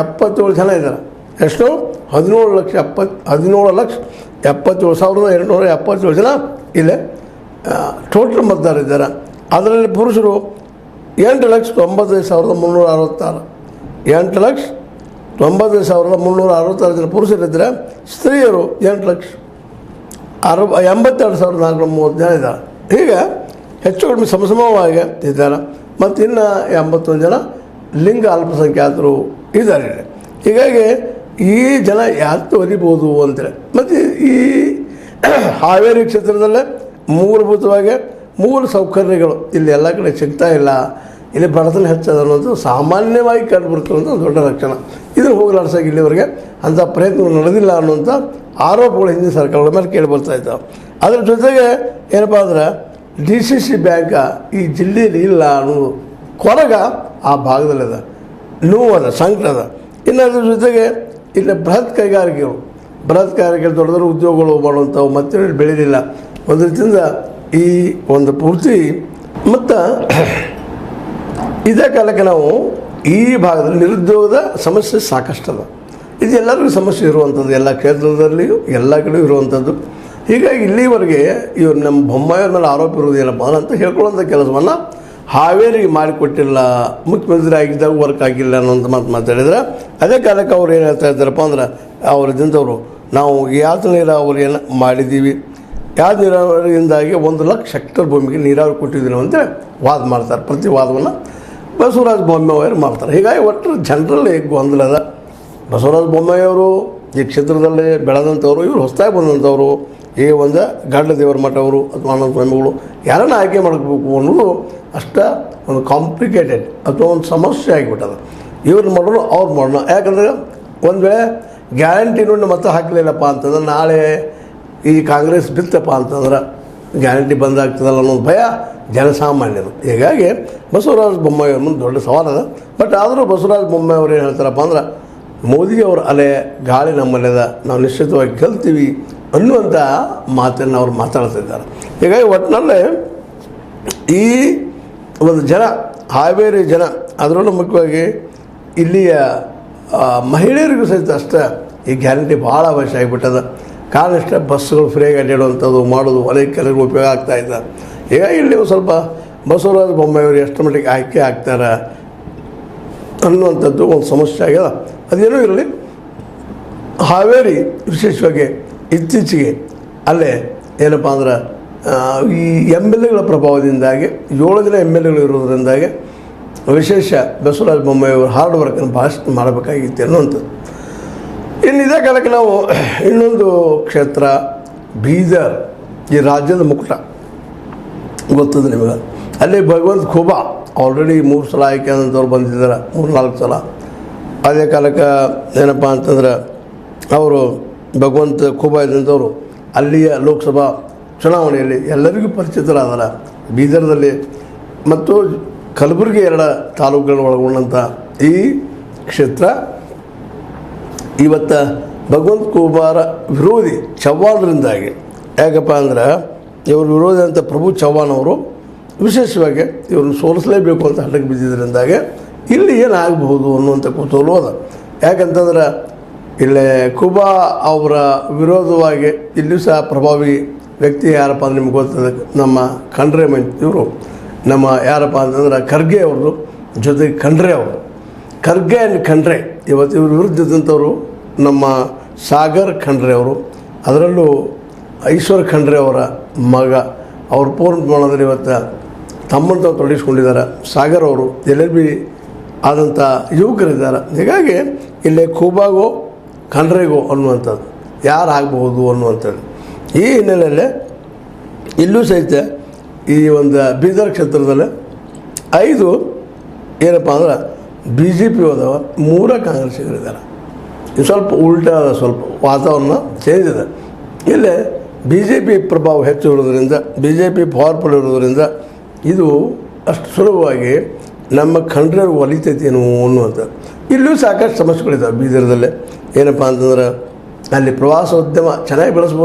77 ಜನ ಇದ್ದಾರೆ. ಎಷ್ಟು? 17,77,277 ಜನ ಇಲ್ಲೇ ಟೋಟಲ್ ಮತದಾರರಿದ್ದಾರೆ. ಅದರಲ್ಲಿ ಪುರುಷರು 8,95,366, 8,95,366 ಜನ ಪುರುಷರಿದ್ದರೆ ಸ್ತ್ರೀಯರು 8,82,430 ಜನ ಇದ್ದಾರೆ. ಹೀಗೆ ಹೆಚ್ಚು ಕಡಿಮೆ ಸಮಸಮವಾಗಿ ಇದ್ದಾರೆ. ಮತ್ತು ಇನ್ನು 81 ಜನ ಲಿಂಗ ಅಲ್ಪಸಂಖ್ಯಾತರು ಇದ್ದಾರೆ. ಹೀಗಾಗಿ ಈ ಜನ ಯಾಕೆ ಒಲಿಬೋದು ಅಂತೇಳಿ. ಮತ್ತು ಈ ಹಾವೇರಿ ಕ್ಷೇತ್ರದಲ್ಲೇ ಮೂಲಭೂತವಾಗಿ ಮೂಲ ಸೌಕರ್ಯಗಳು ಇಲ್ಲಿ ಎಲ್ಲ ಕಡೆ ಸಿಗ್ತಾ ಇಲ್ಲ, ಇಲ್ಲಿ ಬಡತನ ಹೆಚ್ಚದ ಅನ್ನೋದು ಸಾಮಾನ್ಯವಾಗಿ ಕಂಡುಬರುತ್ತಿರುವಂಥ ದೊಡ್ಡ ಲಕ್ಷಣ. ಇದನ್ನು ಹೋಗಲಾಡ್ಸೋಕೆ ಇಲ್ಲಿವರೆಗೆ ಅಂಥ ಪ್ರಯತ್ನಗಳು ನಡೆದಿಲ್ಲ ಅನ್ನುವಂಥ ಆರೋಪಗಳು ಹಿಂದಿನ ಸರ್ಕಾರಗಳ ಮೇಲೆ ಕೇಳಿಬರ್ತಾ ಇದ್ದಾವೆ. ಅದರ ಜೊತೆಗೆ ಏನಪ್ಪ ಅಂದ್ರೆ DCC ಬ್ಯಾಂಕ್ ಈ ಜಿಲ್ಲೆಯಲ್ಲಿ ಇಲ್ಲ ಅನ್ನೋದು ಕೊರಗ ಆ ಭಾಗದಲ್ಲಿದೆ, ನೋವದ, ಸಂಕಟ ಅದ. ಇನ್ನು ಅದ್ರ ಜೊತೆಗೆ ಇಲ್ಲಿ ಬೃಹತ್ ಕೈಗಾರಿಕೆಗಳು ದೊಡ್ಡ ದೊಡ್ಡ ಉದ್ಯೋಗಗಳು ಮಾಡುವಂಥವು ಮತ್ತೆ ಬೆಳೆದಿಲ್ಲ. ಒಂದು ರೀತಿಯಿಂದ ಈ ಒಂದು ಪೂರ್ತಿ. ಮತ್ತು ಇದೇ ಕಾಲಕ್ಕೆ ನಾವು ಈ ಭಾಗದಲ್ಲಿ ನಿರುದ್ಯೋಗದ ಸಮಸ್ಯೆ ಸಾಕಷ್ಟು ಅದ. ಇದು ಎಲ್ಲರಿಗೂ ಸಮಸ್ಯೆ ಇರುವಂಥದ್ದು, ಎಲ್ಲ ಕ್ಷೇತ್ರದಲ್ಲಿಯೂ ಎಲ್ಲ ಕಡೆಯೂ ಇರುವಂಥದ್ದು. ಹೀಗಾಗಿ ಇಲ್ಲಿವರೆಗೆ ಇವರು ನಮ್ಮ ಬೊಮ್ಮಾಯಿಯವ್ರ ಮೇಲೆ ಆರೋಪ ಇರುವುದೇನಪ್ಪ ಅಂತ ಹೇಳ್ಕೊಳ್ಳೋಂಥ ಕೆಲಸವನ್ನು ಹಾವೇರಿಗೆ ಮಾಡಿಕೊಟ್ಟಿಲ್ಲ, ಮುಖ್ಯಮಂತ್ರಿ ಆಗಿದ್ದಾಗ ವರ್ಕ್ ಆಗಿಲ್ಲ ಅನ್ನೋಂಥ ಮಾತಾಡಿದ್ರೆ, ಅದೇ ಕಾಲಕ್ಕೆ ಅವ್ರು ಏನು ಹೇಳ್ತಾ ಇದ್ದಾರಪ್ಪ ಅಂದ್ರೆ ಅವರಿದ್ದಂಥವ್ರು ನಾವು ಯಾವ್ದು ನೀರಾವರಿ ಏನು ಮಾಡಿದ್ದೀವಿ, ಯಾವ ನೀರಾವರಿಯಿಂದಾಗಿ 1,00,000 ಹೆಕ್ಟೇರ್ ಭೂಮಿಗೆ ನೀರಾವರಿ ಕೊಟ್ಟಿದ್ದೀವಿ ಅಂತೇಳಿ ವಾದ ಮಾಡ್ತಾರೆ. ಪ್ರತಿ ವಾದವನ್ನು ಬಸವರಾಜ ಬೊಮ್ಮಾಯಿಯವರು ಮಾಡ್ತಾರೆ. ಹೀಗಾಗಿ ಒಟ್ಟು ಜನರಲ್ಲಿ ಗೊಂದಲದ. ಬಸವರಾಜ ಬೊಮ್ಮಾಯಿಯವರು ಈ ಕ್ಷೇತ್ರದಲ್ಲಿ ಬೆಳೆದಂಥವ್ರು, ಇವರು ಹೊಸದಾಗಿ ಬಂದಂಥವ್ರು, ಈ ಒಂದು ಗಾಡ್ಲದೇವರ ಮಠ ಅವರು ಅಥವಾ ಆನಂದ ಸ್ವಾಮಿಗಳು ಯಾರನ್ನ ಆಯ್ಕೆ ಮಾಡಬೇಕು ಅನ್ನೋದು ಅಷ್ಟ ಒಂದು ಕಾಂಪ್ಲಿಕೇಟೆಡ್ ಅಥವಾ ಒಂದು ಸಮಸ್ಯೆ ಆಗಿಬಿಟ್ಟದ. ಇವ್ರು ಮಾಡೋರು ಅವ್ರು ಮಾಡೋಣ. ಯಾಕಂದರೆ ಒಂದು ವೇಳೆ ಗ್ಯಾರಂಟಿ ನೋಡಿ ಮತ ಹಾಕಲಿಲ್ಲಪ್ಪ ಅಂತಂದ್ರೆ ನಾಳೆ ಈ ಕಾಂಗ್ರೆಸ್ ಬಿತ್ತಪ್ಪ ಅಂತಂದ್ರೆ ಗ್ಯಾರಂಟಿ ಬಂದಾಗ್ತದಲ್ಲ ಅನ್ನೋದು ಭಯ ಜನಸಾಮಾನ್ಯರು. ಹೀಗಾಗಿ ಬಸವರಾಜ ಬೊಮ್ಮಾಯಿ ಅವ್ರ ಮುಂದೆ ದೊಡ್ಡ ಸವಾಲದ. ಬಟ್ ಆದರೂ ಬಸವರಾಜ ಬೊಮ್ಮಾಯಿ ಅವ್ರು ಏನು ಹೇಳ್ತಾರಪ್ಪ ಅಂದ್ರೆ ಮೋದಿಯವರ ಅಲೆ ಗಾಳಿ ನಮ್ಮಲ್ಲಿದ, ನಾವು ನಿಶ್ಚಿತವಾಗಿ ಗೆಲ್ತೀವಿ ಅನ್ನುವಂಥ ಮಾತನ್ನು ಅವ್ರು ಮಾತಾಡ್ತಿದ್ದಾರೆ. ಹೀಗಾಗಿ ಒಟ್ಟಿನಲ್ಲೇ ಈ ಒಂದು ಜನ, ಹಾವೇರಿ ಜನ, ಅದರಲ್ಲೂ ಮುಖ್ಯವಾಗಿ ಇಲ್ಲಿಯ ಮಹಿಳೆಯರಿಗೂ ಸಹಿತ ಅಷ್ಟೇ ಈ ಗ್ಯಾರಂಟಿ ಭಾಳ ಅವಶ್ಯ ಆಗಿಬಿಟ್ಟದ. ಕಾರಣ ಇಷ್ಟ ಬಸ್ಸುಗಳು ಫ್ರೀಯಾಗಿ ಅಡ್ಡಾಡುವಂಥದ್ದು ಮಾಡೋದು ಅನೇಕ ಕೆಲವರು ಉಪಯೋಗ ಆಗ್ತಾಯಿದೆ. ಹೀಗಾಗಿ ಇಲ್ಲಿ ಒಂದು ಸ್ವಲ್ಪ ಬಸವರಾಜ ಬೊಮ್ಮಾಯಿಯವರು ಎಷ್ಟು ಮಟ್ಟಿಗೆ ಆಯ್ಕೆ ಆಗ್ತಾರೆ ಅನ್ನುವಂಥದ್ದು ಒಂದು ಸಮಸ್ಯೆ ಆಗ್ಯದ. ಅದೇನೂ ಇರಲಿ, ಹಾವೇರಿ ವಿಶೇಷವಾಗಿ ಇತ್ತೀಚೆಗೆ ಅಲ್ಲೇ ಏನಪ್ಪ ಅಂದ್ರೆ ಈ MLAಗಳ ಪ್ರಭಾವದಿಂದಾಗಿ 7 ಜನ MLAಗಳು ಇರೋದ್ರಿಂದಾಗಿ ವಿಶೇಷ ಬಸವರಾಜ ಬೊಮ್ಮಾಯಿಯವರು ಹಾರ್ಡ್ ವರ್ಕನ್ನು ಭಾಷಣ ಮಾಡಬೇಕಾಗಿತ್ತು ಅನ್ನುವಂಥದ್ದು. ಇನ್ನು ಇದೇ ಕಾಲಕ್ಕೆ ನಾವು ಇನ್ನೊಂದು ಕ್ಷೇತ್ರ ಬೀದರ್, ಈ ರಾಜ್ಯದ ಮುಕುಟ ಗೊತ್ತದೆ ನಿಮಗೆ. ಅಲ್ಲಿ ಭಗವಂತ ಖೂಬಾ ಆಲ್ರೆಡಿ 3 ಸಲ ಆಯ್ಕೆ ಆದಂಥವ್ರು ಬಂದಿದ್ದಾರೆ, 3-4 ಸಲ. ಅದೇ ಕಾಲಕ್ಕೆ ಏನಪ್ಪ ಅಂತಂದ್ರೆ ಅವರು ಭಗವಂತ ಖೂಬಾ ಇದ್ದಂಥವ್ರು ಅಲ್ಲಿಯ ಲೋಕಸಭಾ ಚುನಾವಣೆಯಲ್ಲಿ ಎಲ್ಲರಿಗೂ ಪರಿಚಿತರಾದಾರ. ಬೀದರ್ದಲ್ಲಿ ಮತ್ತು ಕಲಬುರಗಿ 2 ತಾಲೂಕುಗಳನ್ನು ಒಳಗೊಂಡಂಥ ಈ ಕ್ಷೇತ್ರ ಇವತ್ತು ಭಗವಂತ ಖೂಬಾರ ವಿರೋಧಿ ಚವ್ಹಾಣರಿಂದಾಗಿ, ಯಾಕಪ್ಪ ಅಂದ್ರೆ ಇವರು ವಿರೋಧಿ ಅಂತ ಪ್ರಭು ಚವ್ಹಾಣ್ ಅವರು ವಿಶೇಷವಾಗಿ ಇವ್ರನ್ನ ಸೋಲಿಸಲೇಬೇಕು ಅಂತ ಹಠಕ್ಕೆ ಬಿದ್ದಿದ್ದರಿಂದಾಗಿ ಇಲ್ಲಿ ಏನಾಗಬಹುದು ಅನ್ನುವಂಥ ಕುತೂಹಲ ಅದ. ಯಾಕಂತಂದ್ರೆ ಇಲ್ಲೇ ಖೂಬಾ ಅವರ ವಿರೋಧವಾಗಿ ಇಲ್ಲಿಯೂ ಸಹ ಪ್ರಭಾವಿ ವ್ಯಕ್ತಿ ಯಾರಪ್ಪ ಅಂದ್ರೆ ನಿಮ್ಗೆ ಗೊತ್ತದ, ನಮ್ಮ ಖಂಡ್ರೆ ಇವರು ನಮ್ಮ ಯಾರಪ್ಪ ಅಂತಂದ್ರೆ ಖರ್ಗೆ ಅವ್ರದ್ದು, ಜೊತೆಗೆ ಖಂಡ್ರೆ ಅವರು, ಖರ್ಗೆ ಆ್ಯಂಡ್ ಖಂಡ್ರೆ ಇವತ್ತು ಇವ್ರ ವಿರುದ್ಧದಂಥವರು ನಮ್ಮ ಸಾಗರ್ ಖಂಡ್ರೆ ಅವರು, ಅದರಲ್ಲೂ ಈಶ್ವರ್ ಖಂಡ್ರೆ ಅವರ ಮಗ, ಅವ್ರ ಪೂರ್ಣ ಪ್ರಮಾಣದಲ್ಲಿ ಇವತ್ತು ತಮ್ಮಂತ ತೊಡಗಿಸ್ಕೊಂಡಿದ್ದಾರೆ. ಸಾಗರ್ ಅವರು LLB ಆದಂಥ ಯುವಕರಿದ್ದಾರೆ. ಹೀಗಾಗಿ ಇಲ್ಲೇ ಖೂಬಾಗೋ ಖಂಡ್ರೆಗೋ ಅನ್ನುವಂಥದ್ದು ಯಾರಾಗಬಹುದು ಅನ್ನುವಂಥದ್ದು. ಈ ಹಿನ್ನೆಲೆಯಲ್ಲಿ ಇಲ್ಲೂ ಸಹಿತ ಈ ಒಂದು ಬೀದರ್ ಕ್ಷೇತ್ರದಲ್ಲಿ 5 ಏನಪ್ಪ ಅಂದ್ರೆ BJP ಹೋದವ, 3 ಕಾಂಗ್ರೆಸ್ಸಿಗರಿದ್ದಾರೆ. ಇದು ಸ್ವಲ್ಪ ಉಲ್ಟಾ ಅದ, ಸ್ವಲ್ಪ ವಾತಾವರಣ ಚೇಂಜ್ ಇದೆ. ಇಲ್ಲೇ BJP ಪ್ರಭಾವ ಹೆಚ್ಚು ಇರೋದ್ರಿಂದ, BJP ಪವರ್ಫುಲ್ ಇರೋದ್ರಿಂದ ಇದು ಅಷ್ಟು ಸುಲಭವಾಗಿ ನಮ್ಮ ಖಂಡ್ರೆ ಒಲಿತೈತೇನು ಅನ್ನುವಂಥದ್ದು. ಇಲ್ಲೂ ಸಾಕಷ್ಟು ಸಮಸ್ಯೆಗಳಿದ್ದಾವೆ ಬೀದರ್ದಲ್ಲೇ. ಏನಪ್ಪ ಅಂತಂದ್ರೆ ಅಲ್ಲಿ ಪ್ರವಾಸೋದ್ಯಮ ಚೆನ್ನಾಗಿ ಬೆಳೆಸ್ಬೋದು.